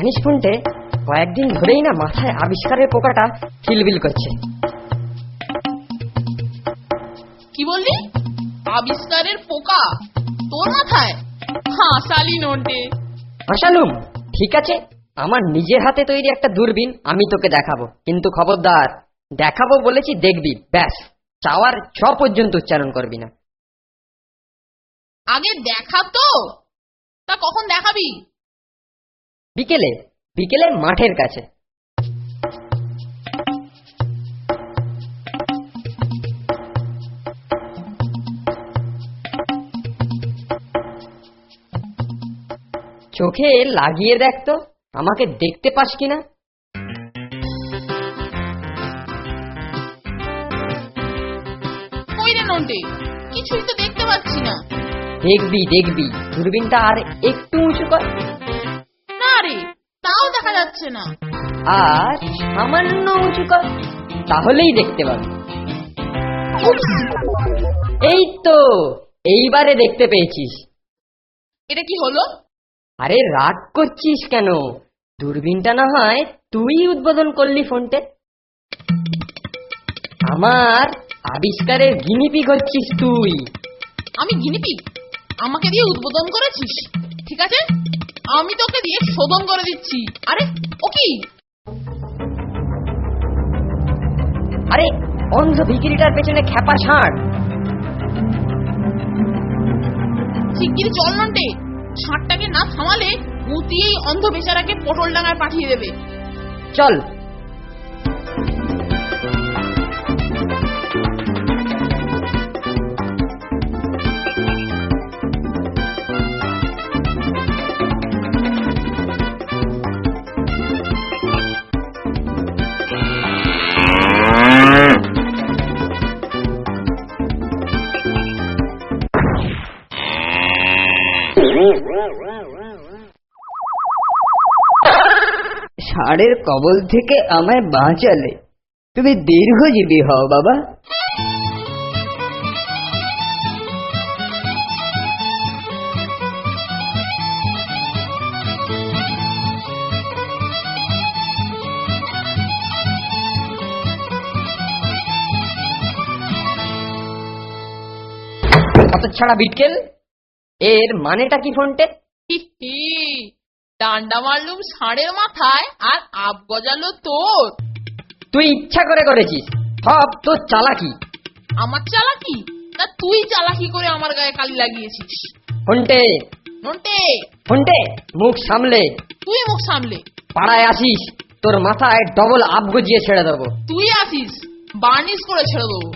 জানিস ফোনটে, কয়েকদিন ধরেই না মাথায় আবিষ্কারের পোকাটা কিলবিল করছে। কি বললি? আবিষ্কারের পোকা তোর মাথায়? হাসালি নন্টে। হাসালুম? ঠিক আছে, আমার নিজের হাতে তৈরি একটা দূরবীন আমি তোকে দেখাবো, কিন্তু খবরদার, দেখাবো বলেছি দেখবি, ব্যাস, চাওয়ার ছ পর্যন্ত উচ্চারণ করবি না। আগে দেখা তো, তা কখন দেখাবি? বিকেলে, বিকেলে মাঠের কাছে। চোখে লাগিয়ে দেখ তো, আমাকে দেখতে পাস কিনা। কই রে নন্টে, কিছুই তো দেখতে পাচ্ছি না। দেখবি দেখবি, দূরবীনটা আর একটু উঁচু কর। না রে, তাও দেখা যাচ্ছে না। আর সামান্য উঁচু কর, তাহলেই দেখতে পাবি। এই তো, এইবারে দেখতে পেয়েছিস। এটা কি হলো? আরে রাগ করছিস কেন? দূরবীনটা না হয় তুই উদ্বোধন করলি ফোনটে। আমার আবিষ্কারের গিনিপিগ হচ্ছিস তুই। আমি গিনিপিগ? আমাকে দিয়ে উদ্বোধন করেছিস? ঠিক আছে, আমি তোকে দিয়ে শোধন করে দিচ্ছি। আরে ও কি? আরে অন্ধ ভিকিরিটার পেছনে খ্যাপা ছাড়। শিগগিরই চল নন্টে, ষাঁড়টাকে না থামালে মুতিয়েই অন্ধ বেচারাকে পটল ডাঙায় পাঠিয়ে দেবে। চল। ষাঁড়ের কবল থেকে আমায় বাঁচালে, তুমি দীর্ঘজীবী হও বাবা। ছাড়া বিটকেল, এর মানেটা কি ফোনটে? ডান্ডা মারলুম ষাঁড়ের মাথায় আর আপ গজালো তোর। তুই ইচ্ছা করে করেছিস, সব তোর চালাকি। আমার চালাকি? না তুই চালাকি করে আমার গায়ে কালি লাগিয়েছিস। ফোনটে, নন্টে, ফোনটে, মুখ সামলে। তুই মুখ সামলে। পাড়ায় আসিস, তোর মাথায় ডবল আপ গজিয়ে ছেড়ে দেবো। তুই আসিস, বার্নিশ করে ছেড়ে দেবো।